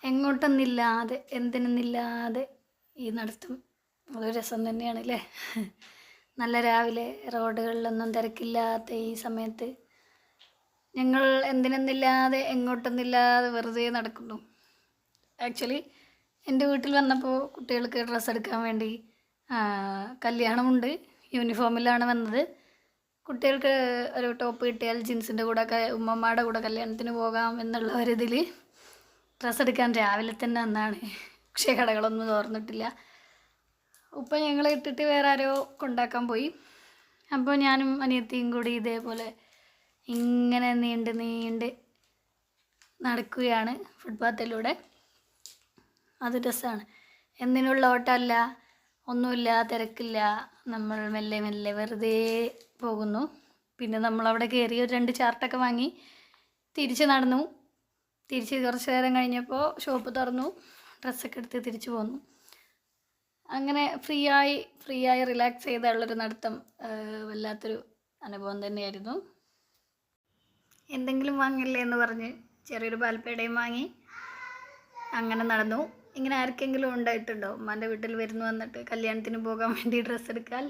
എങ്ങോട്ടെന്നില്ലാതെ എന്തിനെന്നില്ലാതെ ഈ നടത്തം അതൊരു രസം തന്നെയാണ് അല്ലേ. നല്ല രാവിലെ റോഡുകളിലൊന്നും തിരക്കില്ലാത്ത ഈ സമയത്ത് ഞങ്ങൾ എന്തിനെന്നില്ലാതെ എങ്ങോട്ടെന്നില്ലാതെ വെറുതെ നടക്കുന്നു. ആക്ച്വലി എൻ്റെ വീട്ടിൽ വന്നപ്പോൾ കുട്ടികൾക്ക് ഡ്രസ്സ് എടുക്കാൻ വേണ്ടി കല്യാണമുണ്ട്, യൂണിഫോമിലാണ് വന്നത്. കുട്ടികൾക്ക് ഒരു ടോപ്പ് കിട്ടിയാൽ ജീൻസിൻ്റെ കൂടെ ഉമ്മമ്മയുടെ കൂടെ കല്യാണത്തിന് പോകാം എന്നുള്ള ഒരിതിൽ ഡ്രസ്സ് എടുക്കാൻ രാവിലെ തന്നെ വന്നാണ്. പക്ഷേ കടകളൊന്നും തുറന്നിട്ടില്ല. ഉപ്പ ഞങ്ങളെ ഇട്ടിട്ട് വേറെ ആരോ കൊണ്ടാക്കാൻ പോയി. അപ്പോൾ ഞാനും അനിയത്തിയും കൂടി ഇതേപോലെ ഇങ്ങനെ നീണ്ട് നടക്കുകയാണ് ഫുട്പാത്തിലൂടെ. അത് രസമാണ്. എന്തിനുള്ള ഓട്ടമല്ല, ഒന്നുമില്ല, തിരക്കില്ല. നമ്മൾ മെല്ലെ മെല്ലെ വെറുതെ പോകുന്നു. പിന്നെ നമ്മളവിടെ കയറി ഒരു 2 ചാർട്ടൊക്കെ വാങ്ങി തിരിച്ച് നടന്നു. തിരിച്ച് കുറച്ച് നേരം കഴിഞ്ഞപ്പോൾ ഷോപ്പ് തുറന്നു, ഡ്രസ്സൊക്കെ എടുത്ത് തിരിച്ചു പോന്നു. അങ്ങനെ ഫ്രീ ആയി റിലാക്സ് ചെയ്തുള്ളൊരു നടത്തം വല്ലാത്തൊരു അനുഭവം തന്നെയായിരുന്നു. എന്തെങ്കിലും വാങ്ങില്ലേ എന്ന് പറഞ്ഞ് ചെറിയൊരു പാൽപ്പേടയും വാങ്ങി അങ്ങനെ നടന്നു. ഇങ്ങനെ ആർക്കെങ്കിലും ഉണ്ടായിട്ടുണ്ടോ ഉമ്മാൻ്റെ വീട്ടിൽ വരുന്നു വന്നിട്ട് കല്യാണത്തിന് പോകാൻ വേണ്ടി ഡ്രസ്സ് എടുക്കാൻ?